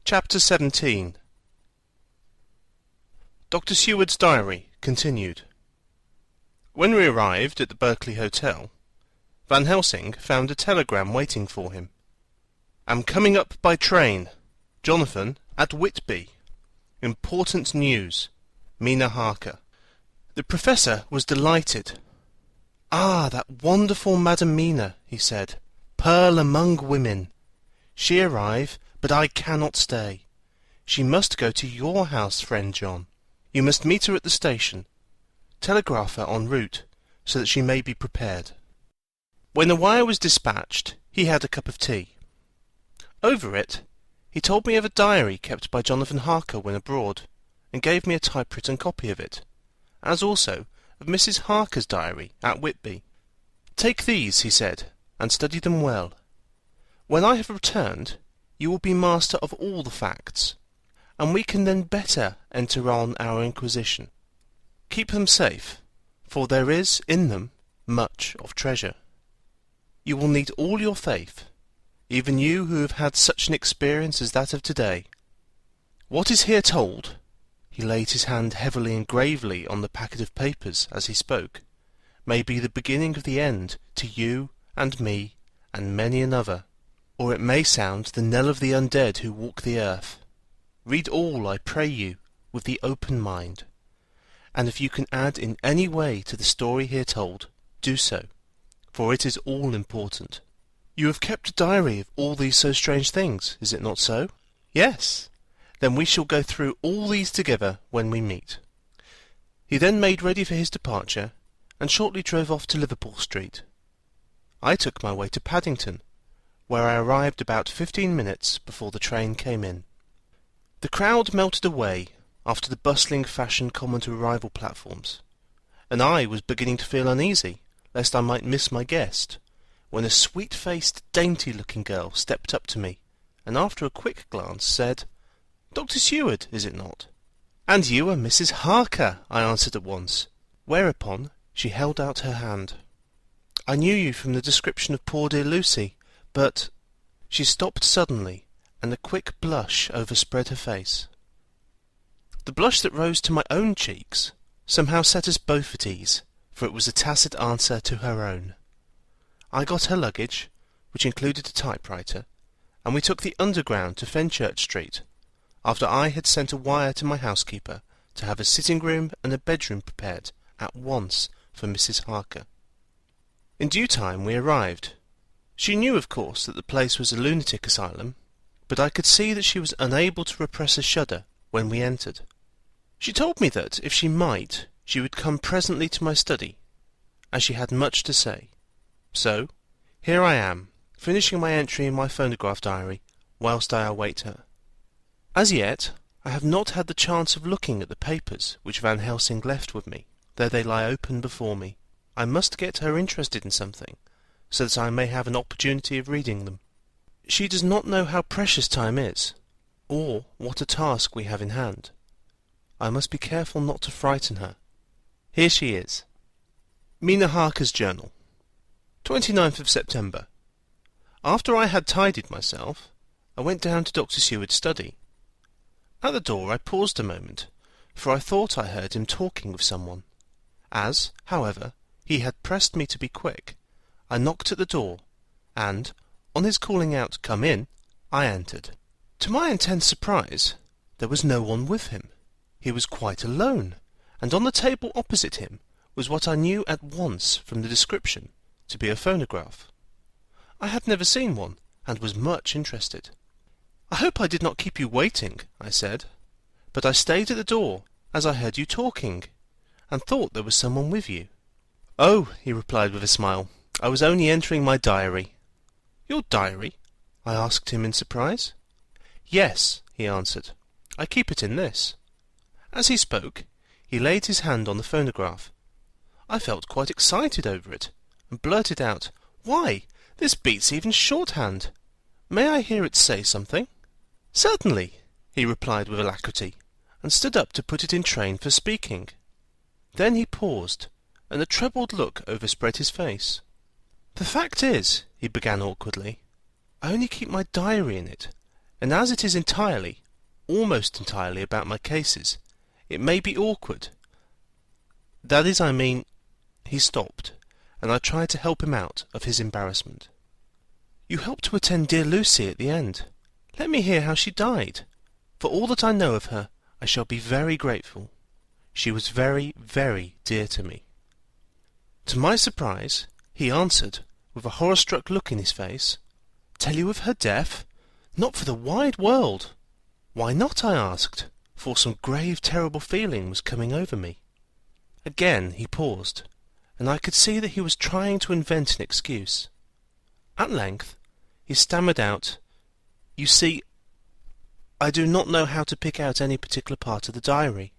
Chapter 17. Dr. Seward's Diary continued. When we arrived at the Berkeley Hotel, Van Helsing found a telegram waiting for him. "Am coming up by train. Jonathan at Whitby. Important news. Mina Harker." The Professor was delighted. "Ah, that wonderful Madam Mina," he said. "Pearl among women. She arrive, but I cannot stay. She must go to your house, friend John. You must meet her at the station. Telegraph her en route, so that she may be prepared." When the wire was dispatched, he had a cup of tea. Over it, he told me of a diary kept by Jonathan Harker when abroad, and gave me a typewritten copy of it, as also of Mrs. Harker's diary at Whitby. "Take these," he said, "and study them well. When I have returned, you will be master of all the facts, and we can then better enter on our inquisition. Keep them safe, for there is in them much of treasure. You will need all your faith, even you who have had such an experience as that of today. What is here told," he laid his hand heavily and gravely on the packet of papers as he spoke, "may be the beginning of the end to you and me and many another, or it may sound the knell of the undead who walk the earth. Read all, I pray you, with the open mind, and if you can add in any way to the story here told, do so, for it is all important. You have kept a diary of all these so strange things, is it not so?" "Yes." "Then we shall go through all these together when we meet." He then made ready for his departure, and shortly drove off to Liverpool Street. I took my way to Paddington, where I arrived about 15 minutes before the train came in. The crowd melted away after the bustling fashion common to arrival platforms, and I was beginning to feel uneasy lest I might miss my guest, when a sweet-faced, dainty-looking girl stepped up to me, and after a quick glance said, "Dr. Seward, is it not?" "And you are Mrs. Harker," I answered at once, whereupon she held out her hand. "I knew you from the description of poor dear Lucy, but—" She stopped suddenly, and a quick blush overspread her face. The blush that rose to my own cheeks somehow set us both at ease, for it was a tacit answer to her own. I got her luggage, which included a typewriter, and we took the Underground to Fenchurch Street, after I had sent a wire to my housekeeper to have a sitting-room and a bedroom prepared at once for Mrs. Harker. In due time we arrived. She knew, of course, that the place was a lunatic asylum, but I could see that she was unable to repress a shudder when we entered. She told me that, if she might, she would come presently to my study, as she had much to say. So, here I am, finishing my entry in my phonograph diary, whilst I await her. As yet, I have not had the chance of looking at the papers which Van Helsing left with me, though they lie open before me. I must get her interested in something, so that I may have an opportunity of reading them. She does not know how precious time is, or what a task we have in hand. I must be careful not to frighten her. Here she is. Mina Harker's Journal. 29th of September. After I had tidied myself, I went down to Dr. Seward's study. At the door I paused a moment, for I thought I heard him talking with someone. As, however, he had pressed me to be quick, I knocked at the door, and, on his calling out, "Come in," I entered. To my intense surprise, there was no one with him. He was quite alone, and on the table opposite him was what I knew at once from the description to be a phonograph. I had never seen one, and was much interested. "I hope I did not keep you waiting," I said, "but I stayed at the door, as I heard you talking, and thought there was someone with you." "Oh," he replied with a smile, "I was only entering my diary." "Your diary?" I asked him in surprise. "Yes," he answered, "I keep it in this." As he spoke, he laid his hand on the phonograph. I felt quite excited over it, and blurted out, "Why, this beats even shorthand. May I hear it say something?" "Certainly," he replied with alacrity, and stood up to put it in train for speaking. Then he paused, and a troubled look overspread his face. "The fact is," he began awkwardly, "I only keep my diary in it, and as it is entirely, almost entirely about my cases, it may be awkward. That is, I mean—" He stopped, and I tried to help him out of his embarrassment. "You helped to attend dear Lucy at the end. Let me hear how she died. For all that I know of her, I shall be very grateful. She was very, very dear to me." To my surprise, he answered, with a horror-struck look in his face, "Tell you of her death? Not for the wide world." "Why not?" I asked, for some grave, terrible feeling was coming over me. Again he paused, and I could see that he was trying to invent an excuse. At length he stammered out, "You see, I do not know how to pick out any particular part of the diary."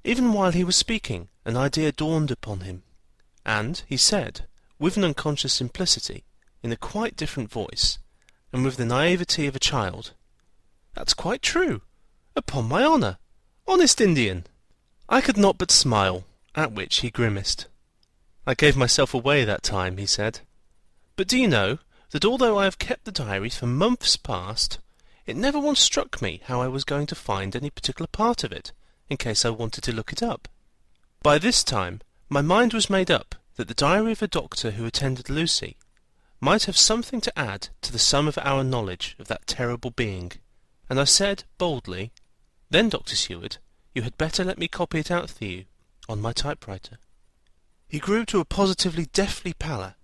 Even while he was speaking, an idea dawned upon him, and he said, with an unconscious simplicity, in a quite different voice, and with the naivety of a child, "That's quite true. Upon my honour. Honest Indian." I could not but smile, at which he grimaced. "I gave myself away that time," he said. "But do you know that although I have kept the diary for months past, it never once struck me how I was going to find any particular part of it, in case I wanted to look it up. By this time my mind was made up that the diary of a doctor who attended Lucy might have something to add to the sum of our knowledge of that terrible being, and I said boldly, "Then, Dr. Seward, you had better let me copy it out for you on my typewriter." He grew to a positively deathly pallor,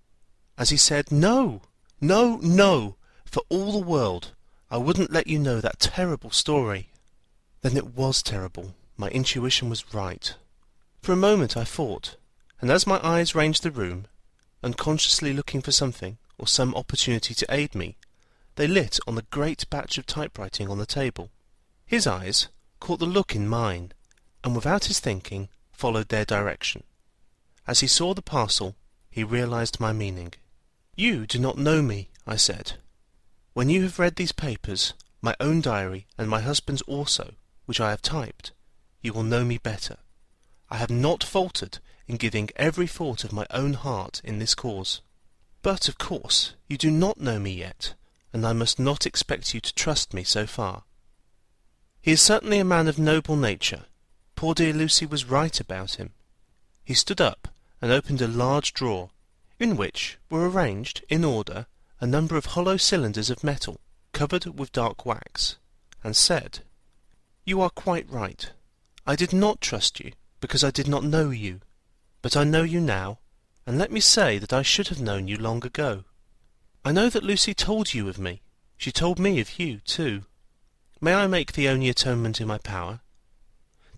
as he said, "No, no, no, for all the world I wouldn't let you know that terrible story." Then it was terrible. My intuition was right. For a moment I thought, and as my eyes ranged the room, unconsciously looking for something or some opportunity to aid me, they lit on the great batch of typewriting on the table. His eyes caught the look in mine, and without his thinking followed their direction. As he saw the parcel, he realized my meaning. "You do not know me," I said. "When you have read these papers, my own diary and my husband's also, which I have typed, you will know me better. I have not faltered in giving every thought of my own heart in this cause. But, of course, you do not know me yet, and I must not expect you to trust me so far. He is certainly a man of noble nature. Poor dear Lucy was right about him." He stood up and opened a large drawer, in which were arranged, in order, a number of hollow cylinders of metal, covered with dark wax, and said, "You are quite right. I did not trust you, because I did not know you. But I know you now, and let me say that I should have known you long ago. I know that Lucy told you of me. She told me of you, too. May I make the only atonement in my power?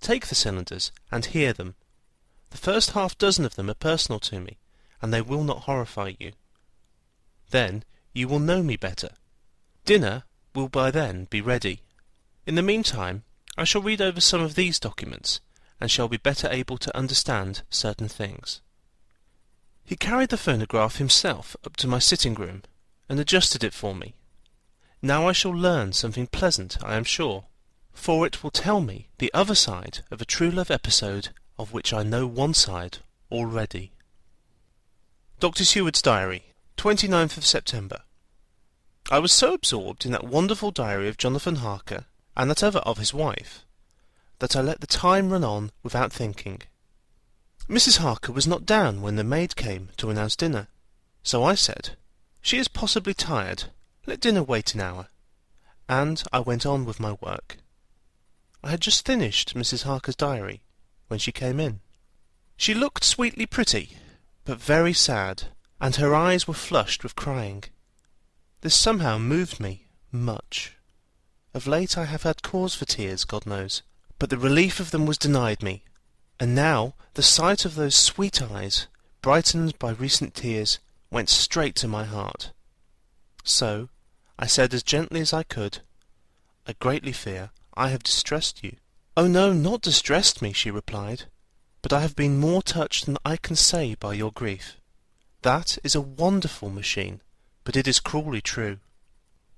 Take the cylinders, and hear them. The first half-dozen of them are personal to me, and they will not horrify you. Then you will know me better. Dinner will by then be ready. In the meantime, I shall read over some of these documents, and shall be better able to understand certain things." He carried the phonograph himself up to my sitting-room, and adjusted it for me. Now I shall learn something pleasant, I am sure, for it will tell me the other side of a true love episode of which I know one side already. Dr. Seward's Diary, 29th of September. I was so absorbed in that wonderful diary of Jonathan Harker, and that other of his wife, that I let the time run on without thinking. Mrs. Harker was not down when the maid came to announce dinner, so I said, "She is possibly tired. Let dinner wait an hour," and I went on with my work. I had just finished Mrs. Harker's diary when she came in. She looked sweetly pretty, but very sad, and her eyes were flushed with crying. This somehow moved me much. Of late I have had cause for tears, God knows, but the relief of them was denied me, and now the sight of those sweet eyes, brightened by recent tears, went straight to my heart. So I said as gently as I could, "I greatly fear I have distressed you." "Oh no, not distressed me," she replied, "but I have been more touched than I can say by your grief. That is a wonderful machine, but it is cruelly true.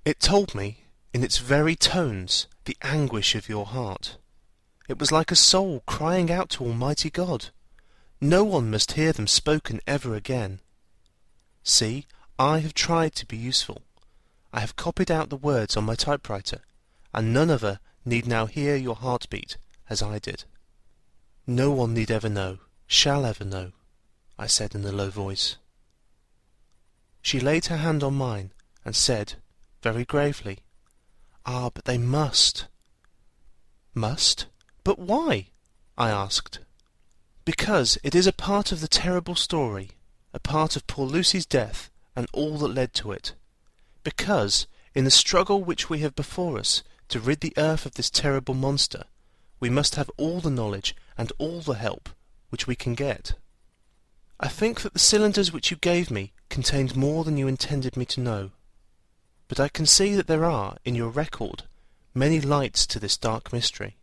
It told me, in its very tones, the anguish of your heart. It was like a soul crying out to Almighty God. No one must hear them spoken ever again. See, I have tried to be useful. I have copied out the words on my typewriter, and none other need now hear your heartbeat as I did. No one need ever know, shall ever know, I said in a low voice. She laid her hand on mine and said, very gravely, "Ah, but they must." "Must? But why?" I asked. "Because it is a part of the terrible story, a part of poor Lucy's death and all that led to it. Because, in the struggle which we have before us to rid the earth of this terrible monster, we must have all the knowledge and all the help which we can get. I think that the cylinders which you gave me contained more than you intended me to know. But I can see that there are, in your record, many lights to this dark mystery.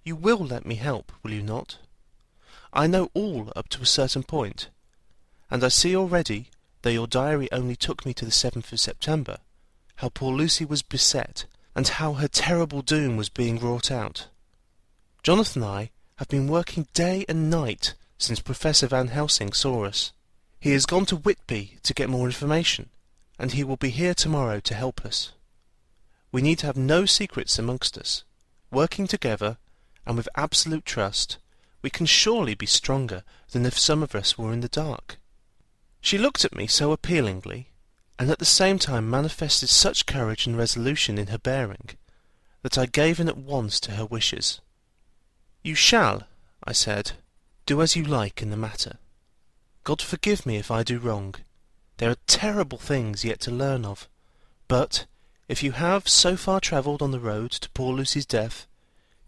You will let me help, will you not? I know all up to a certain point, and I see already, though your diary only took me to the 7th of September, how poor Lucy was beset, and how her terrible doom was being wrought out. Jonathan and I have been working day and night since Professor Van Helsing saw us. He has gone to Whitby to get more information, and he will be here tomorrow to help us. We need to have no secrets amongst us. Working together, and with absolute trust, we can surely be stronger than if some of us were in the dark." She looked at me so appealingly, and at the same time manifested such courage and resolution in her bearing, that I gave in at once to her wishes. "You shall," I said, "do as you like in the matter. God forgive me if I do wrong. There are terrible things yet to learn of, but if you have so far travelled on the road to poor Lucy's death,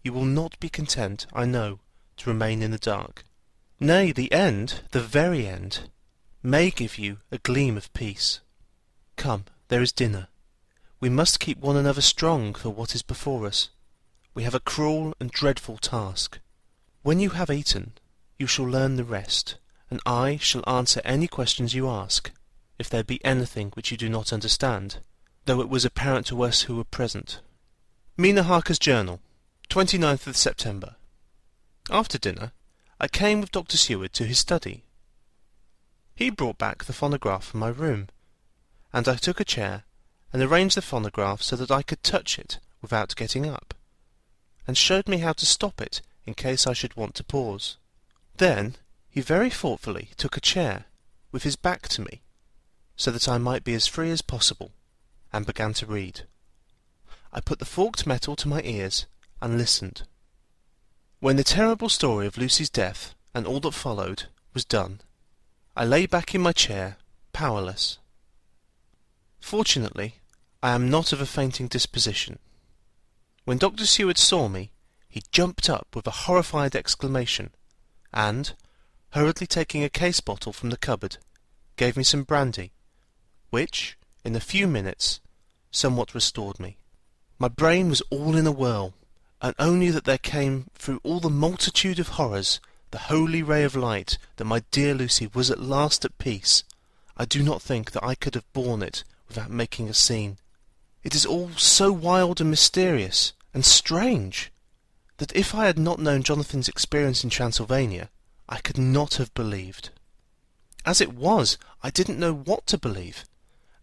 you will not be content, I know, to remain in the dark. Nay, the end, the very end, may give you a gleam of peace. Come, there is dinner. We must keep one another strong for what is before us. We have a cruel and dreadful task. When you have eaten, you shall learn the rest, and I shall answer any questions you ask, if there be anything which you do not understand, though it was apparent to us who were present." Mina Harker's Journal, 29th of September. After dinner, I came with Dr. Seward to his study. He brought back the phonograph from my room, and I took a chair and arranged the phonograph so that I could touch it without getting up, and showed me how to stop it in case I should want to pause. Then he very thoughtfully took a chair, with his back to me, so that I might be as free as possible, and began to read. I put the forked metal to my ears and listened. When the terrible story of Lucy's death, and all that followed, was done, I lay back in my chair, powerless. Fortunately, I am not of a fainting disposition. When Dr. Seward saw me, he jumped up with a horrified exclamation, and, hurriedly taking a case bottle from the cupboard, gave me some brandy, which, in a few minutes, somewhat restored me. My brain was all in a whirl, and only that there came through all the multitude of horrors the holy ray of light that my dear Lucy was at last at peace, I do not think that I could have borne it without making a scene. It is all so wild and mysterious and strange, that if I had not known Jonathan's experience in Transylvania, I could not have believed. As it was, I didn't know what to believe,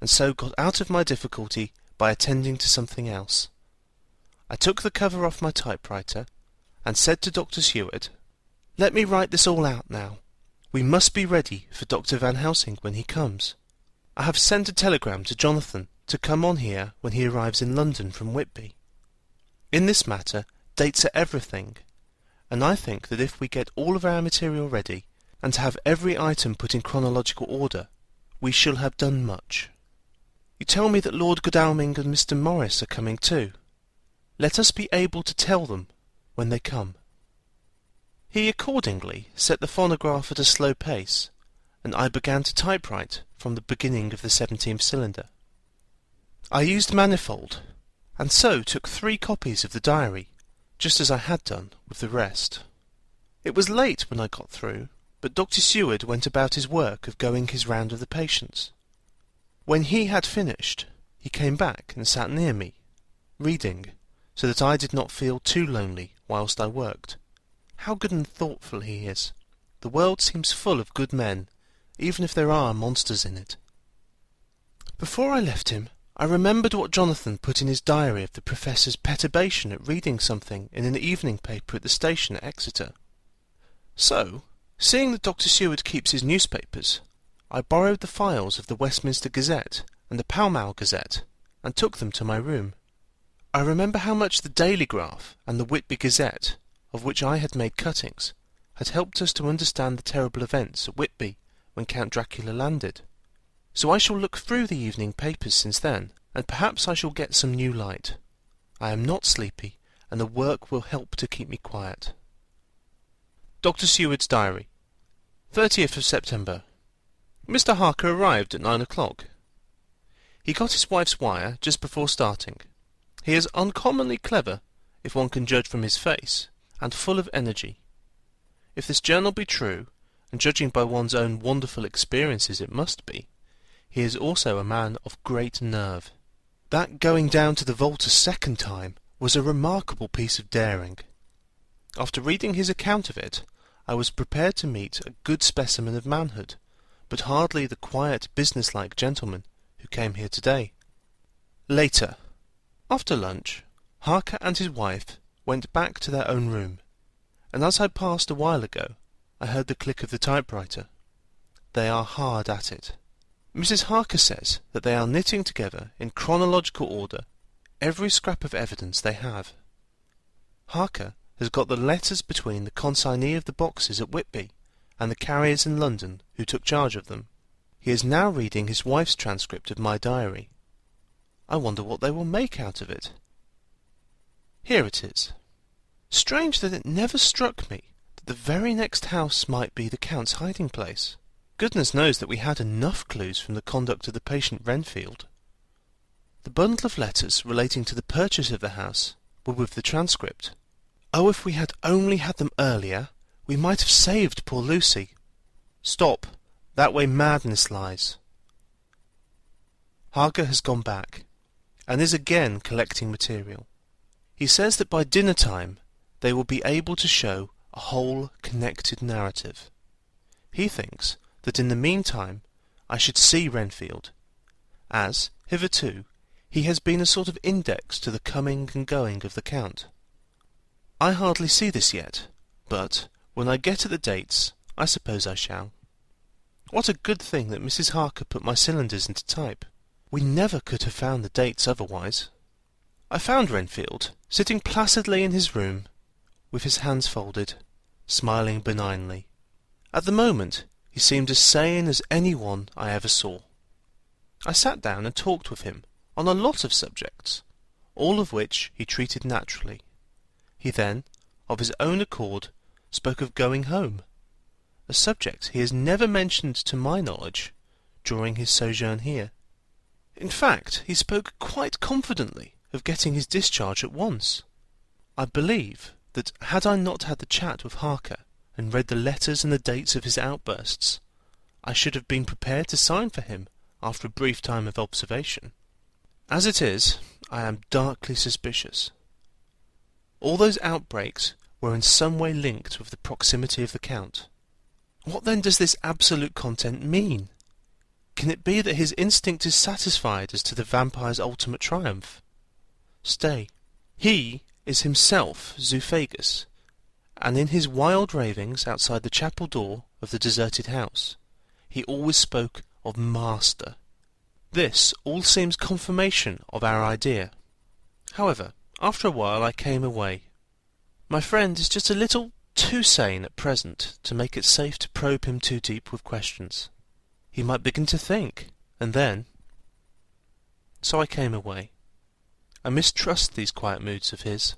and so got out of my difficulty by attending to something else. I took the cover off my typewriter, and said to Dr. Seward, "Let me write this all out now. We must be ready for Dr. Van Helsing when he comes. I have sent a telegram to Jonathan to come on here when he arrives in London from Whitby. In this matter, dates are everything, and I think that if we get all of our material ready, and have every item put in chronological order, we shall have done much. You tell me that Lord Godalming and Mr. Morris are coming too. Let us be able to tell them when they come." He accordingly set the phonograph at a slow pace, and I began to typewrite from the beginning of the 17th cylinder. I used manifold, and so took 3 copies of the diary, just as I had done with the rest. It was late when I got through, but Dr. Seward went about his work of going his round of the patients. When he had finished, he came back and sat near me, reading, so that I did not feel too lonely whilst I worked. How good and thoughtful he is! The world seems full of good men, even if there are monsters in it. Before I left him, I remembered what Jonathan put in his diary of the Professor's perturbation at reading something in an evening paper at the station at Exeter. So, seeing that Dr. Seward keeps his newspapers, I borrowed the files of the Westminster Gazette and the Pall Mall Gazette, and took them to my room. I remember how much the Daily Graph and the Whitby Gazette, of which I had made cuttings, had helped us to understand the terrible events at Whitby when Count Dracula landed. So I shall look through the evening papers since then, and perhaps I shall get some new light. I am not sleepy, and the work will help to keep me quiet. Dr. Seward's Diary, 30th of September. Mr. Harker arrived at 9 o'clock. He got his wife's wire just before starting. He is uncommonly clever, if one can judge from his face, and full of energy. If this journal be true, and judging by one's own wonderful experiences it must be, he is also a man of great nerve. That going down to the vault a second time was a remarkable piece of daring. After reading his account of it, I was prepared to meet a good specimen of manhood, but hardly the quiet, business-like gentleman who came here today. Later. After lunch, Harker and his wife went back to their own room, and as I passed a while ago, I heard the click of the typewriter. They are hard at it. Mrs. Harker says that they are knitting together in chronological order every scrap of evidence they have. Harker has got the letters between the consignee of the boxes at Whitby and the carriers in London who took charge of them. He is now reading his wife's transcript of my diary. I wonder what they will make out of it. Here it is. Strange that it never struck me that the very next house might be the Count's hiding place. Goodness knows that we had enough clues from the conduct of the patient Renfield. The bundle of letters relating to the purchase of the house were with the transcript. Oh, if we had only had them earlier, we might have saved poor Lucy. Stop, that way madness lies. Harker has gone back, and is again collecting material. He says that by dinner time they will be able to show a whole connected narrative. He thinks that in the meantime I should see Renfield, as, hitherto, he has been a sort of index to the coming and going of the Count. I hardly see this yet, but when I get at the dates, I suppose I shall. What a good thing that Mrs. Harker put my cylinders into type. We never could have found the dates otherwise. I found Renfield sitting placidly in his room, with his hands folded, smiling benignly. At the moment he seemed as sane as any one I ever saw. I sat down and talked with him on a lot of subjects, all of which he treated naturally. He then, of his own accord, spoke of going home, a subject he has never mentioned to my knowledge during his sojourn here. In fact, he spoke quite confidently of getting his discharge at once. I believe that had I not had the chat with Harker and read the letters and the dates of his outbursts, I should have been prepared to sign for him after a brief time of observation. As it is, I am darkly suspicious. All those outbreaks were in some way linked with the proximity of the Count. What then does this absolute content mean? Can it be that his instinct is satisfied as to the vampire's ultimate triumph? Stay. He is himself Zoophagous, and in his wild ravings outside the chapel door of the deserted house, he always spoke of Master. This all seems confirmation of our idea. However, after a while I came away. My friend is just a little too sane at present to make it safe to probe him too deep with questions. He might begin to think, and then... So I came away. I mistrust these quiet moods of his,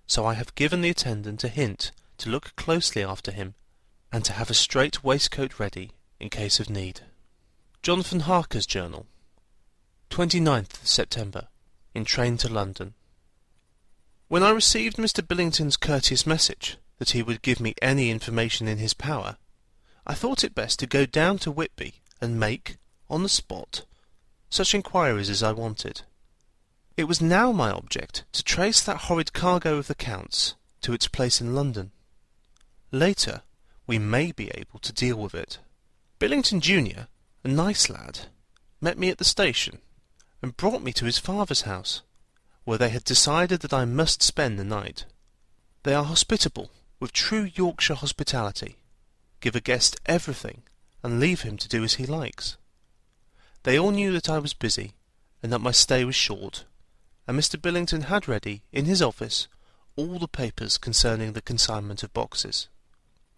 so I have given the attendant a hint to look closely after him, and to have a strait waistcoat ready in case of need. Jonathan Harker's Journal, 29th September, in train to London. When I received Mr. Billington's courteous message that he would give me any information in his power, I thought it best to go down to Whitby and make, on the spot, such inquiries as I wanted. It was now my object to trace that horrid cargo of the Count's to its place in London. Later we may be able to deal with it. Billington Junior, a nice lad, met me at the station, and brought me to his father's house, where they had decided that I must spend the night. They are hospitable, with true Yorkshire hospitality, give a guest everything, and leave him to do as he likes. They all knew that I was busy, and that my stay was short, and Mr. Billington had ready, in his office, all the papers concerning the consignment of boxes.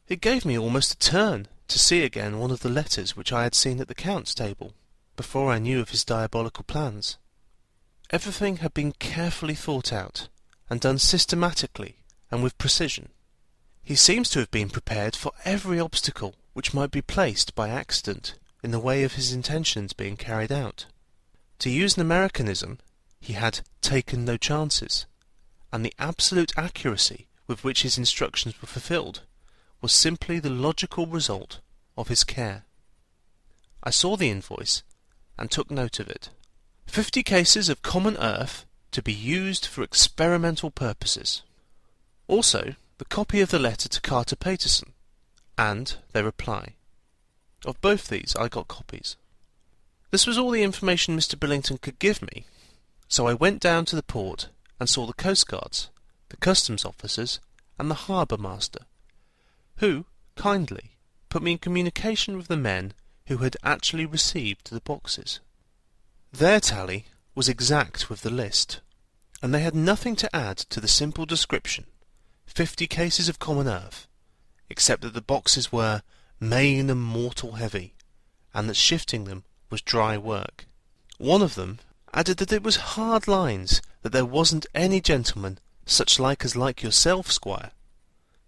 It gave me almost a turn to see again one of the letters which I had seen at the Count's table, before I knew of his diabolical plans. Everything had been carefully thought out, and done systematically and with precision. He seems to have been prepared for every obstacle which might be placed by accident in the way of his intentions being carried out. To use an Americanism, he had taken no chances, and the absolute accuracy with which his instructions were fulfilled was simply the logical result of his care. I saw the invoice and took note of it. 50 cases of common earth to be used for experimental purposes. Also the copy of the letter to Carter Paterson, and their reply. Of both these I got copies. This was all the information Mr. Billington could give me, so I went down to the port and saw the coastguards, the customs officers, and the harbour master, who kindly put me in communication with the men who had actually received the boxes. Their tally was exact with the list, and they had nothing to add to the simple description, 50 cases of common earth, except that the boxes were main and mortal heavy, and that shifting them was dry work. One of them added that it was hard lines, that there wasn't any gentleman such like as like yourself, squire,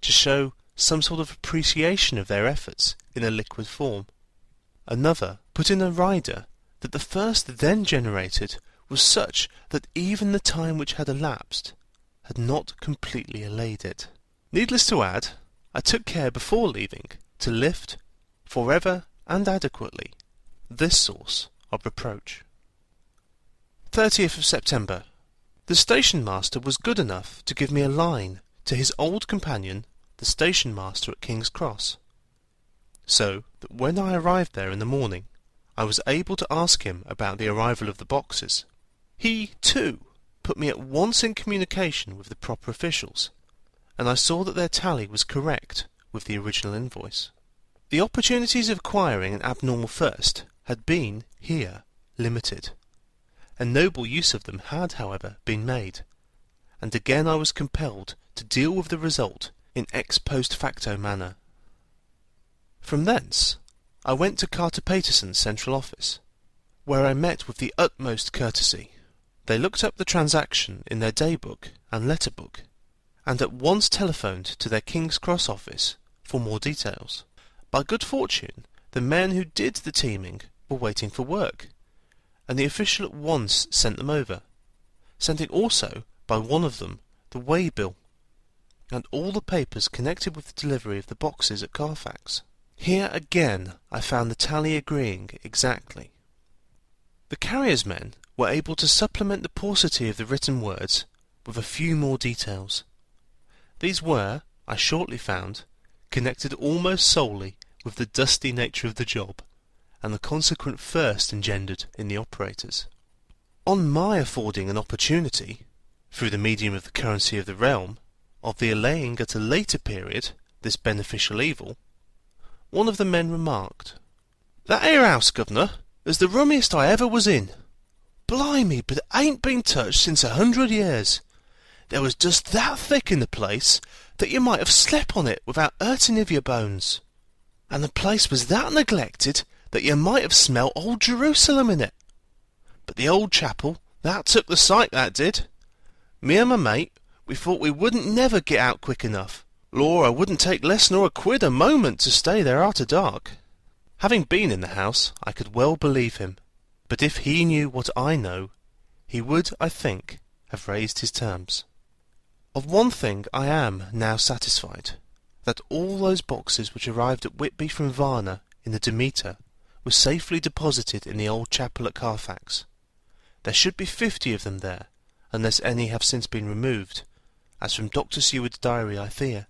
to show some sort of appreciation of their efforts in a liquid form. Another put in a rider that the first then generated was such that even the time which had elapsed had not completely allayed it. Needless to add, I took care before leaving to lift, forever and adequately, this source of reproach. 30th of September. The station master was good enough to give me a line to his old companion, the station master at King's Cross, so that when I arrived there in the morning, I was able to ask him about the arrival of the boxes. He, too, put me at once in communication with the proper officials, and I saw that their tally was correct with the original invoice. The opportunities of acquiring an abnormal first had been, here, limited. A noble use of them had, however, been made, and again I was compelled to deal with the result in ex post facto manner. From thence I went to Carter Paterson's central office, where I met with the utmost courtesy. They looked up the transaction in their day-book and letter-book, and at once telephoned to their King's Cross office for more details. By good fortune, the men who did the teaming were waiting for work, and the official at once sent them over, sending also, by one of them, the way-bill, and all the papers connected with the delivery of the boxes at Carfax. Here again I found the tally agreeing exactly. The carrier's men were able to supplement the paucity of the written words with a few more details. These were, I shortly found, connected almost solely with the dusty nature of the job, and the consequent thirst engendered in the operators. On my affording an opportunity, through the medium of the currency of the realm, of the allaying at a later period this beneficial evil, one of the men remarked, "That 'ere house, governor, is the rummiest I ever was in. Blimey, but it ain't been touched since 100 years. There was just that thick in the place that you might have slept on it without hurting of your bones. And the place was that neglected that you might have smelt old Jerusalem in it. But the old chapel, that took the sight, that did. Me and my mate, we thought we wouldn't never get out quick enough. Lor, I wouldn't take less nor a quid a moment to stay there after dark." Having been in the house, I could well believe him, but if he knew what I know, he would, I think, have raised his terms. Of one thing I am now satisfied, that all those boxes which arrived at Whitby from Varna in the Demeter were safely deposited in the old chapel at Carfax. There should be 50 of them there, unless any have since been removed, as from Dr. Seward's diary I fear.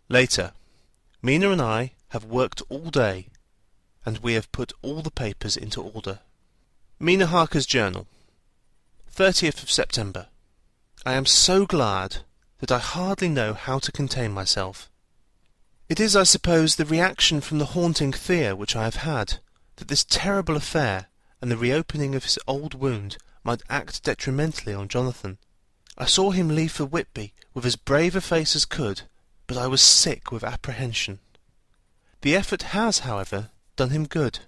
Later, Mina and I have worked all day, and we have put all the papers into order. Mina Harker's journal. 30th of September. I am so glad that I hardly know how to contain myself. It is, I suppose, the reaction from the haunting fear which I have had, that this terrible affair and the reopening of his old wound might act detrimentally on Jonathan. I saw him leave for Whitby with as brave a face as could, but I was sick with apprehension. The effort has, however, done him good.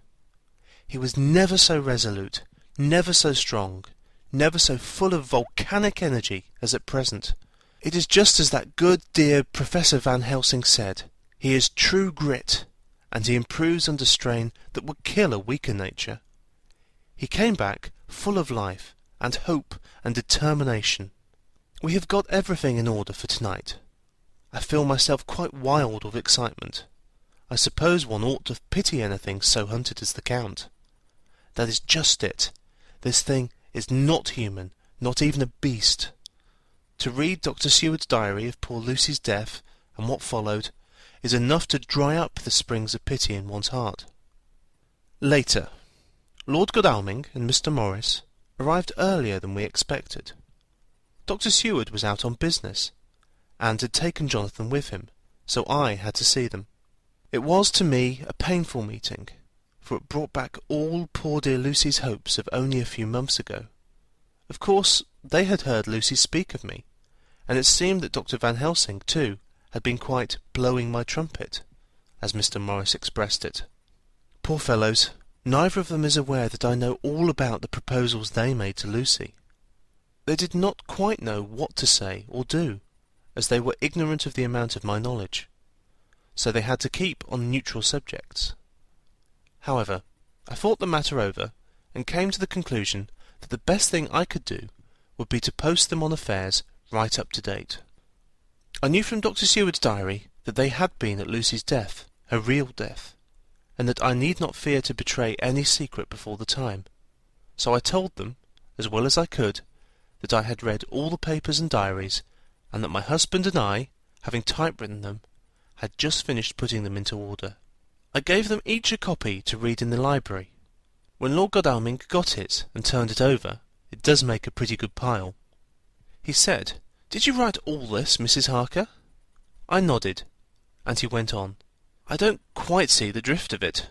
He was never so resolute, never so strong, never so full of volcanic energy as at present. It is just as that good dear Professor Van Helsing said, he is true grit, and he improves under strain that would kill a weaker nature. He came back full of life, and hope, and determination. We have got everything in order for tonight. I feel myself quite wild with excitement. I suppose one ought to pity anything so hunted as the Count. That is just it. This thing is not human, not even a beast. To read Dr. Seward's diary of poor Lucy's death, and what followed, is enough to dry up the springs of pity in one's heart. Later, Lord Godalming and Mr. Morris arrived earlier than we expected. Dr. Seward was out on business, and had taken Jonathan with him, so I had to see them. It was to me a painful meeting, for it brought back all poor dear Lucy's hopes of only a few months ago. Of course, they had heard Lucy speak of me, and it seemed that Dr. Van Helsing, too, had been quite blowing my trumpet, as Mr. Morris expressed it. Poor fellows, neither of them is aware that I know all about the proposals they made to Lucy. They did not quite know what to say or do, as they were ignorant of the amount of my knowledge, so they had to keep on neutral subjects. However, I thought the matter over, and came to the conclusion that the best thing I could do would be to post them on affairs right up to date. I knew from Dr. Seward's diary that they had been at Lucy's death, her real death, and that I need not fear to betray any secret before the time. So I told them, as well as I could, that I had read all the papers and diaries, and that my husband and I, having typewritten them, had just finished putting them into order. I gave them each a copy to read in the library. When Lord Godalming got it and turned it over, it does make a pretty good pile. He said, "Did you write all this, Mrs. Harker?" I nodded, and he went on, "I don't quite see the drift of it,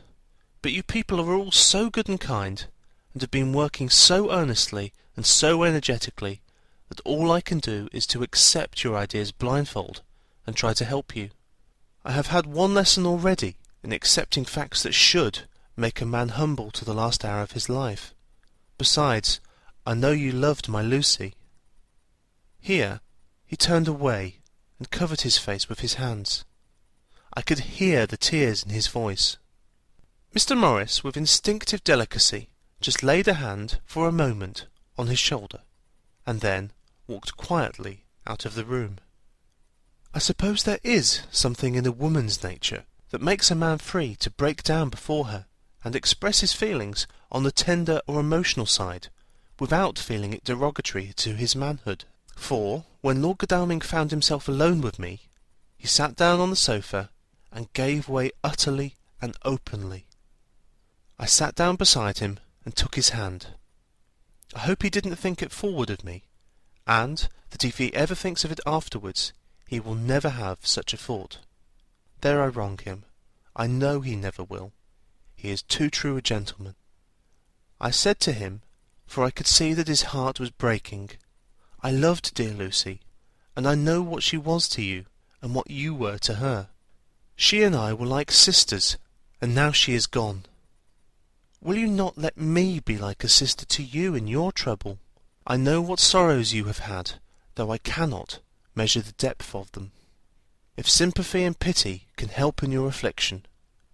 but you people are all so good and kind, and have been working so earnestly and so energetically, that all I can do is to accept your ideas blindfold and try to help you. I have had one lesson already in accepting facts that should make a man humble to the last hour of his life. Besides, I know you loved my Lucy." Here he turned away and covered his face with his hands. I could hear the tears in his voice. Mr. Morris, with instinctive delicacy, just laid a hand for a moment on his shoulder, and then walked quietly out of the room. I suppose there is something in a woman's nature that makes a man free to break down before her and express his feelings on the tender or emotional side, without feeling it derogatory to his manhood. For, when Lord Godalming found himself alone with me, he sat down on the sofa and gave way utterly and openly. I sat down beside him and took his hand. I hope he didn't think it forward of me, and that if he ever thinks of it afterwards, he will never have such a thought. There I wrong him. I know he never will. He is too true a gentleman. I said to him, for I could see that his heart was breaking, "I loved dear Lucy, and I know what she was to you, and what you were to her. She and I were like sisters, and now she is gone. Will you not let me be like a sister to you in your trouble? I know what sorrows you have had, though I cannot measure the depth of them. If sympathy and pity can help in your affliction,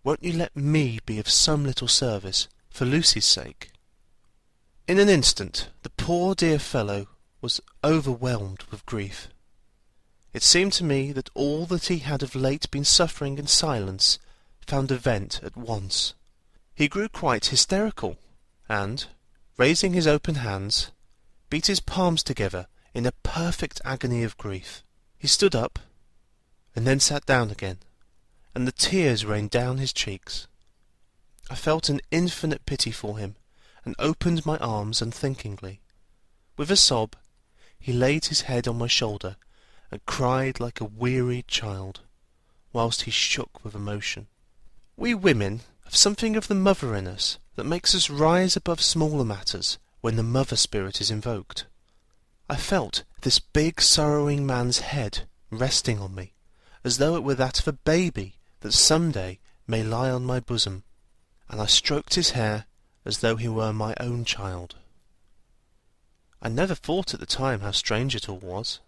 won't you let me be of some little service for Lucy's sake?" In an instant the poor dear fellow was overwhelmed with grief. It seemed to me that all that he had of late been suffering in silence found a vent at once. He grew quite hysterical, and, raising his open hands, beat his palms together in a perfect agony of grief. He stood up, and then sat down again, and the tears rained down his cheeks. I felt an infinite pity for him, and opened my arms unthinkingly. With a sob, he laid his head on my shoulder and cried like a wearied child, whilst he shook with emotion. We women have something of the mother in us that makes us rise above smaller matters when the mother spirit is invoked. I felt this big sorrowing man's head resting on me, as though it were that of a baby that some day may lie on my bosom, and I stroked his hair as though he were my own child. I never thought at the time how strange it all was.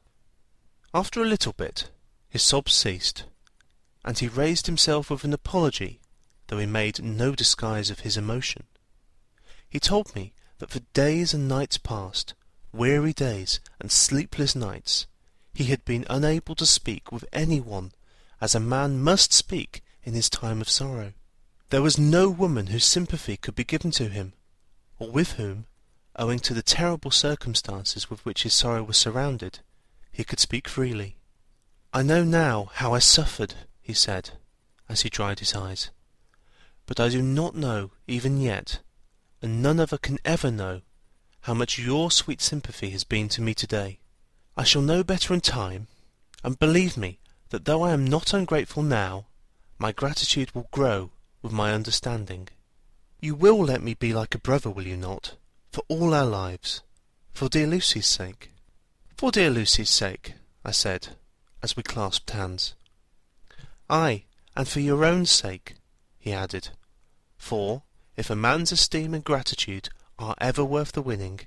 After a little bit, his sobs ceased, and he raised himself with an apology, though he made no disguise of his emotion. He told me that for days and nights past, weary days and sleepless nights, he had been unable to speak with any one as a man must speak in his time of sorrow. There was no woman whose sympathy could be given to him, or with whom, owing to the terrible circumstances with which his sorrow was surrounded, he could speak freely. "I know now how I suffered," he said, as he dried his eyes, "but I do not know even yet, and none other can ever know, how much your sweet sympathy has been to me today. I shall know better in time, and believe me that though I am not ungrateful now, my gratitude will grow with my understanding. You will let me be like a brother, will you not, for all our lives, for dear Lucy's sake?" "For dear Lucy's sake," I said, as we clasped hands. "Ay, and for your own sake," he added, "for, if a man's esteem and gratitude are ever worth the winning,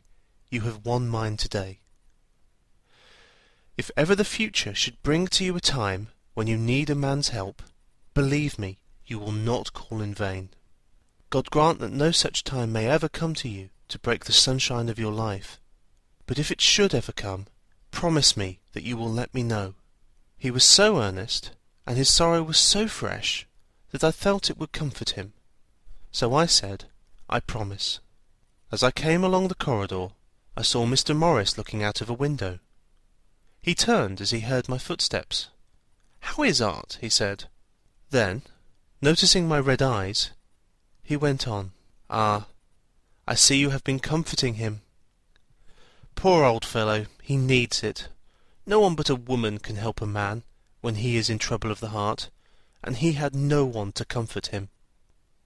you have won mine today. If ever the future should bring to you a time when you need a man's help, believe me, you will not call in vain. God grant that no such time may ever come to you to break the sunshine of your life, but if it should ever come, promise me that you will let me know." He was so earnest, and his sorrow was so fresh, that I felt it would comfort him. So I said, "I promise." As I came along the corridor, I saw Mr. Morris looking out of a window. He turned as he heard my footsteps. "How is Art?" he said. Then, noticing my red eyes, he went on, "Ah, I see you have been comforting him. Poor old fellow, he needs it. No one but a woman can help a man when he is in trouble of the heart, and he had no one to comfort him.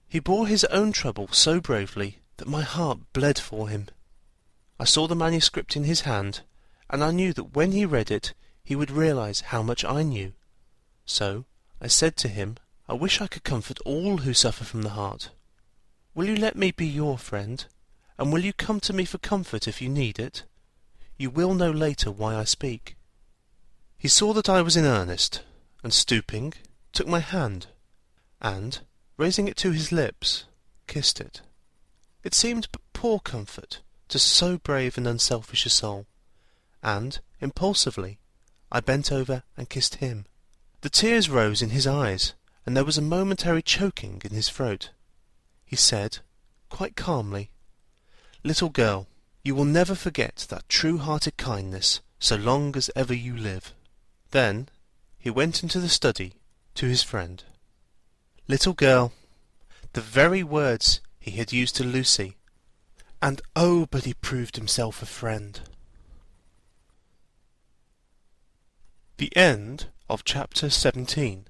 He bore his own trouble so bravely that my heart bled for him. I saw the manuscript in his hand, and I knew that when he read it he would realize how much I knew. So I said to him, I wish I could comfort all who suffer from the heart. Will you let me be your friend, and will you come to me for comfort if you need it? You will know later why I speak." He saw that I was in earnest, and stooping, took my hand, and, raising it to his lips, kissed it. It seemed but poor comfort to so brave and unselfish a soul, and, impulsively, I bent over and kissed him. The tears rose in his eyes, and there was a momentary choking in his throat. He said, quite calmly, "Little girl, you will never forget that true-hearted kindness so long as ever you live." Then he went into the study to his friend. Little girl, the very words he had used to Lucy, and oh, but he proved himself a friend. The end of chapter 17.